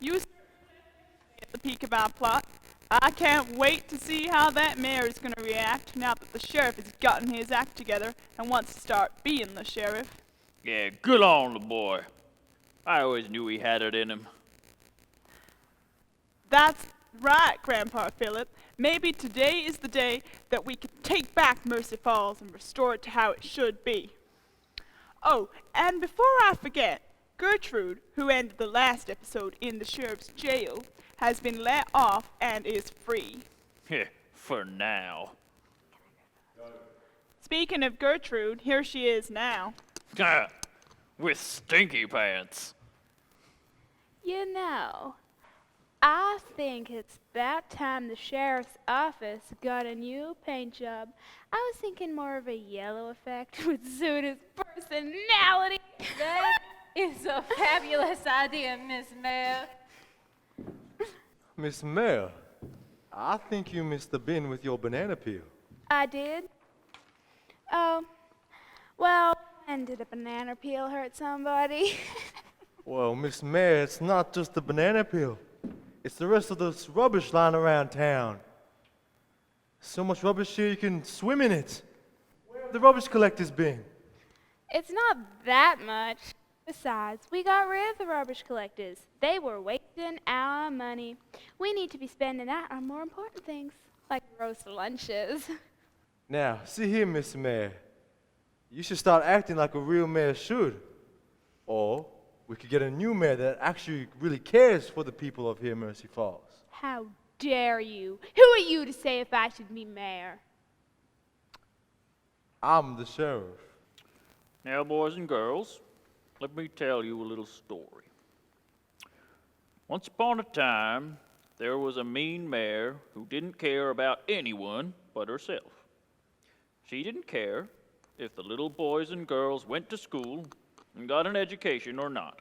You at the peak of our plot. I can't wait to see how that mayor is going to react now that the sheriff has gotten his act together and wants to start being the sheriff. Yeah, good on the boy. I always knew he had it in him. That's right, Grandpa Philip. Maybe today is the day that we can take back Mercy Falls and restore it to how it should be. Oh, and before I forget, Gertrude, who ended the last episode in the sheriff's jail, has been let off and is free. Yeah, for now. Speaking of Gertrude, here she is now. With stinky pants. You know, I think it's about time the sheriff's office got a new paint job. I was thinking more of a yellow effect would suit his personality. That is a fabulous idea, Miss Mayor. Miss Mayor, I think you missed the bin with your banana peel. I did? Oh, well, when did a banana peel hurt somebody? Well, Miss Mayor, it's not just the banana peel. It's the rest of this rubbish lying around town. So much rubbish here you can swim in it. Where have the rubbish collectors been? It's not that much. Besides, we got rid of the rubbish collectors. They were wasting our money. We need to be spending that on more important things, like roast lunches. Now, see here, Miss Mayor. You should start acting like a real mayor should. Or we could get a new mayor that actually really cares for the people of here, Mercy Falls. How dare you? Who are you to say if I should be mayor? I'm the sheriff. Now, boys and girls, let me tell you a little story. Once upon a time, there was a mean mayor who didn't care about anyone but herself. She didn't care if the little boys and girls went to school and got an education or not.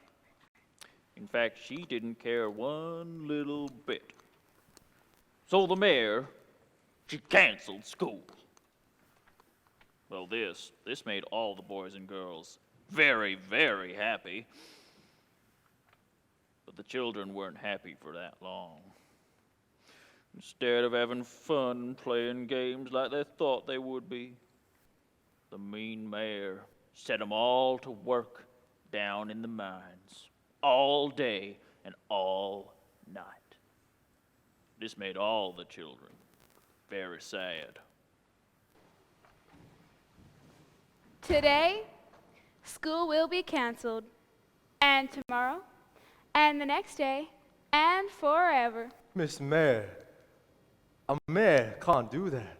In fact, she didn't care one little bit. So the mayor, she canceled school. Well, this made all the boys and girls very, very happy. But the children weren't happy for that long. Instead of having fun and playing games like they thought they would be, the mean mayor set them all to work down in the mines, all day and all night. This made all the children very sad. Today, school will be canceled, and tomorrow, and the next day, and forever. Miss Mayor, a mayor can't do that.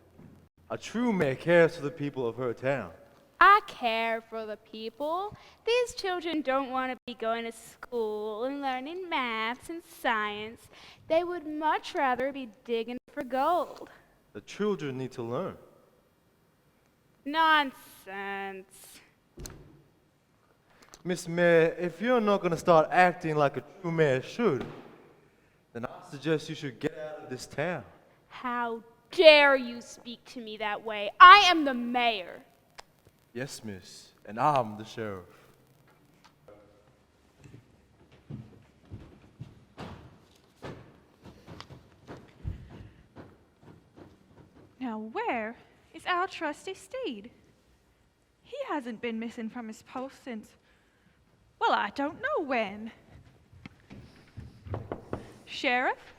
A true mayor cares for the people of her town. I care for the people. These children don't want to be going to school and learning maths and science. They would much rather be digging for gold. The children need to learn. Nonsense. Miss Mayor, if you're not going to start acting like a true mayor should, then I suggest you should get out of this town. How dare you speak to me that way? I am the mayor. Yes, miss, and I'm the sheriff. Now where is our trusty steed? He hasn't been missing from his post since, well, I don't know when. Sheriff,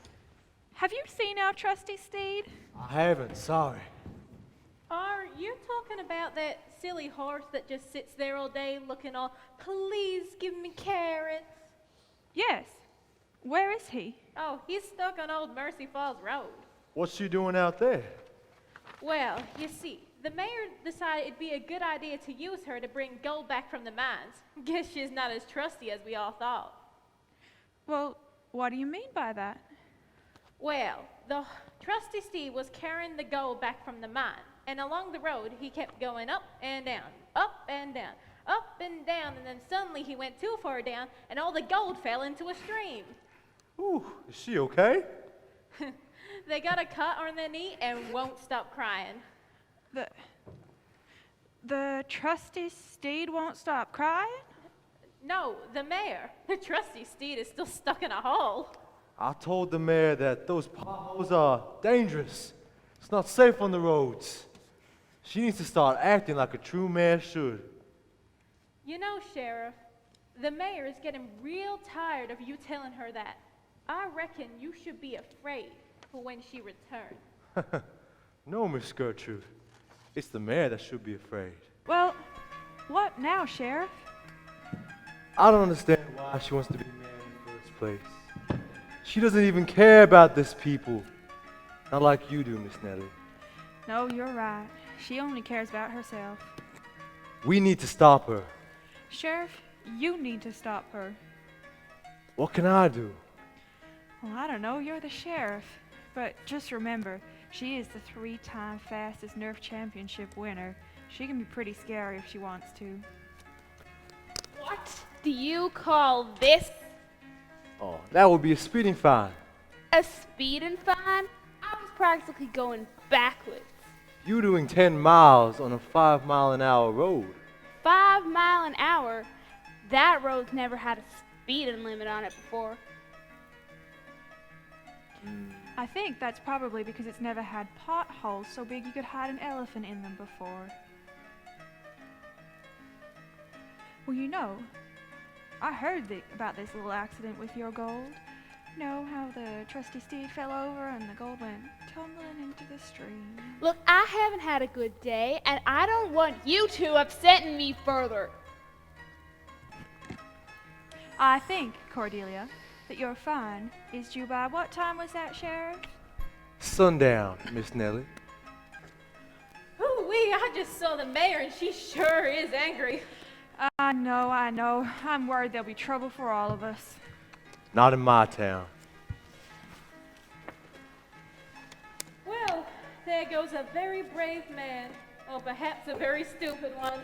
have you seen our trusty steed? I haven't, sorry. Are you talking about that silly horse that just sits there all day looking all, please give me carrots? Yes. Where is he? Oh, he's stuck on old Mercy Falls Road. What's she doing out there? Well, you see, the mayor decided it'd be a good idea to use her to bring gold back from the mines. Guess she's not as trusty as we all thought. Well, what do you mean by that? Well, the trusty steed was carrying the gold back from the mine, and along the road he kept going up and down, up and down, up and down, and then suddenly he went too far down, and all the gold fell into a stream. Ooh, is she okay? They got a cut on their knee and won't stop crying. The trusty steed won't stop crying? No, the mayor. The trusty steed is still stuck in a hole. I told the mayor that those potholes are dangerous. It's not safe on the roads. She needs to start acting like a true mayor should. You know, Sheriff, the mayor is getting real tired of you telling her that. I reckon you should be afraid for when she returns. No, Miss Gertrude. It's the mayor that should be afraid. Well, what now, Sheriff? I don't understand why she wants to be mayor in the first place. She doesn't even care about this people. Not like you do, Miss Nellie. No, you're right. She only cares about herself. We need to stop her. Sheriff, you need to stop her. What can I do? Well, I don't know. You're the sheriff. But just remember, she is the 3-time fastest Nerf championship winner. She can be pretty scary if she wants to. What do you call this? Oh, that would be a speeding fine. A speeding fine? I was practically going backwards. You doing 10 miles on a 5-mile-an-hour road. 5 miles an hour? That road's never had a speeding limit on it before. I think that's probably because it's never had potholes so big you could hide an elephant in them before. Well, you know, I heard about this little accident with your gold. You know how the trusty steed fell over and the gold went tumbling into the stream. Look, I haven't had a good day, and I don't want you two upsetting me further. I think, Cordelia, that your fine is due by what time was that, Sheriff? Sundown, Miss Nellie. Ooh-wee, I just saw the mayor and she sure is angry. I know. I'm worried there'll be trouble for all of us. Not in my town. Well, there goes a very brave man, or perhaps a very stupid one.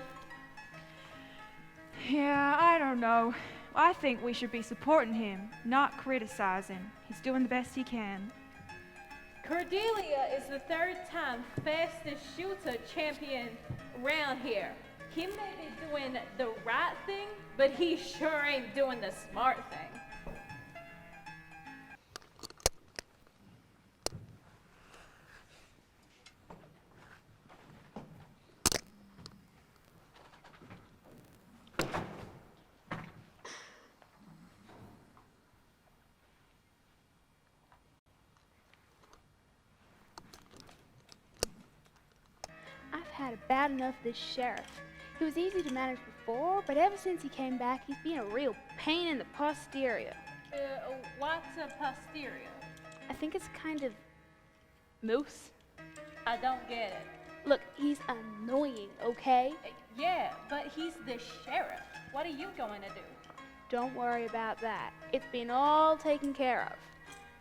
Yeah, I don't know. I think we should be supporting him, not criticizing. He's doing the best he can. Cordelia is the 3rd-time fastest shooter champion around here. He may be doing the right thing, but he sure ain't doing the smart thing. I've had it bad enough this sheriff. He was easy to manage before, but ever since he came back, he's been a real pain in the posterior. What's a posterior? I think it's kind of moose. I don't get it. Look, he's annoying, okay? Yeah, but he's the sheriff. What are you going to do? Don't worry about that. It's been all taken care of.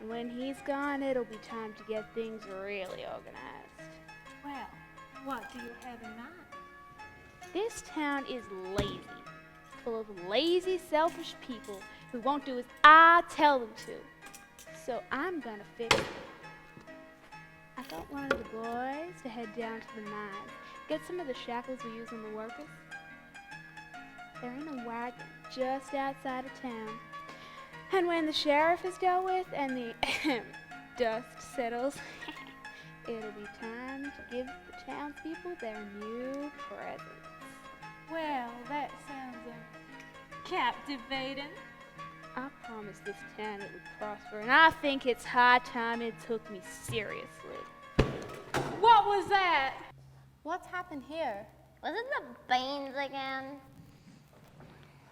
And when he's gone, it'll be time to get things really organized. Well, what do you have in mind? This town is lazy, full of lazy, selfish people who won't do as I tell them to. So I'm gonna fix it. I got one of the boys to head down to the mine, get some of the shackles we use on the workers. They're in a wagon just outside of town. And when the sheriff is dealt with and the dust settles, it'll be time to give the townspeople their new presents. Well, that sounds captivating. I promised this town it would prosper, and I think it's high time it took me seriously. What was that? What's happened here? Was it the beans again?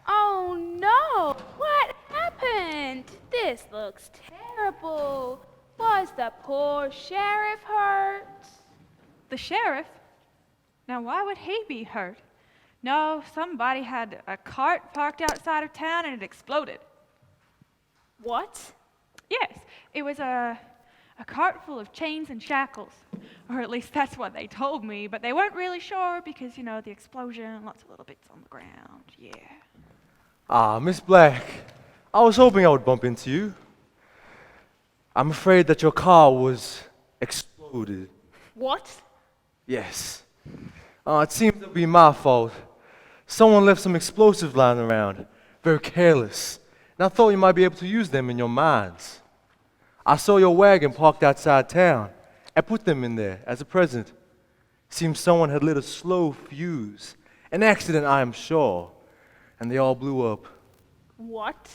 Oh no! What happened? This looks terrible. Was the poor sheriff hurt? The sheriff? Now, why would he be hurt? No, somebody had a cart parked outside of town and it exploded. What? Yes, it was a cart full of chains and shackles. Or at least that's what they told me, but they weren't really sure because, you know, the explosion, lots of little bits on the ground, yeah. Ah, Miss Black, I was hoping I would bump into you. I'm afraid that your car was exploded. What? Yes. It seems to be my fault. Someone left some explosives lying around. very careless, and I thought you might be able to use them in your mines. I saw your wagon parked outside town. I put them in there as a present. Seems someone had lit a slow fuse. An accident, I am sure, and they all blew up. What?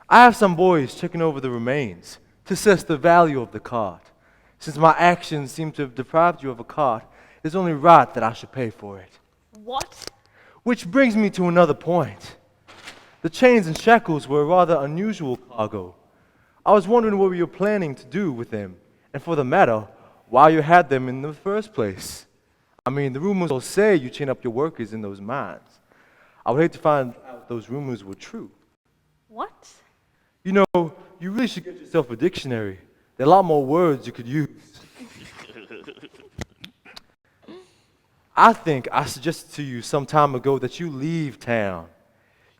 I have some boys checking over the remains to assess the value of the cart. Since my actions seem to have deprived you of a cart, it's only right that I should pay for it. What? Which brings me to another point. The chains and shackles were a rather unusual cargo. I was wondering what you were planning to do with them, and for the matter, why you had them in the first place. I mean, the rumors will say you chain up your workers in those mines. I would hate to find out if those rumors were true. What? You know, you really should get yourself a dictionary. There are a lot more words you could use. I think I suggested to you some time ago that you leave town.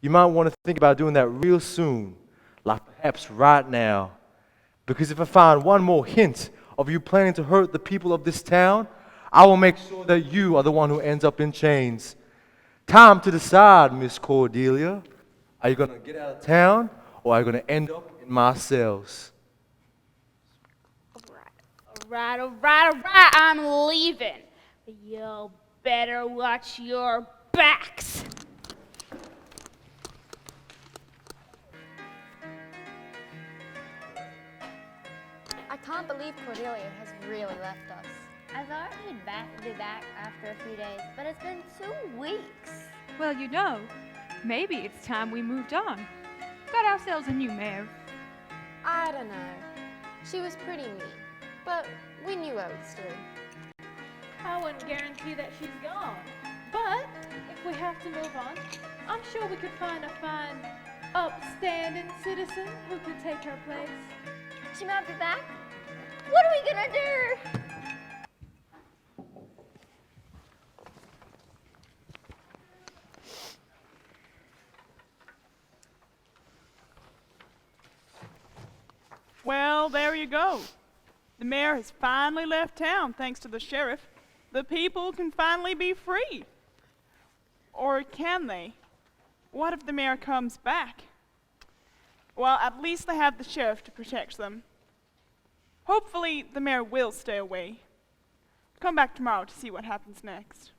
You might want to think about doing that real soon, like perhaps right now. Because if I find one more hint of you planning to hurt the people of this town, I will make sure that you are the one who ends up in chains. Time to decide, Miss Cordelia. Are you going to get out of town, or are you going to end up in my cells? All right, I'm leaving. But you better watch your backs. I can't believe Cordelia has really left us. I thought she'd be back after a few days, but it's been 2 weeks. Well, you know, maybe it's time we moved on. Got ourselves a new mayor. I don't know. She was pretty mean, but we knew what we'd do. I wouldn't guarantee that she's gone. But if we have to move on, I'm sure we could find a fine, upstanding citizen who could take her place. She might be back. What are we gonna do? Well, there you go. The mayor has finally left town thanks to the sheriff. The people can finally be free. Or can they? What if the mayor comes back? Well, at least they have the sheriff to protect them. Hopefully, the mayor will stay away. Come back tomorrow to see what happens next.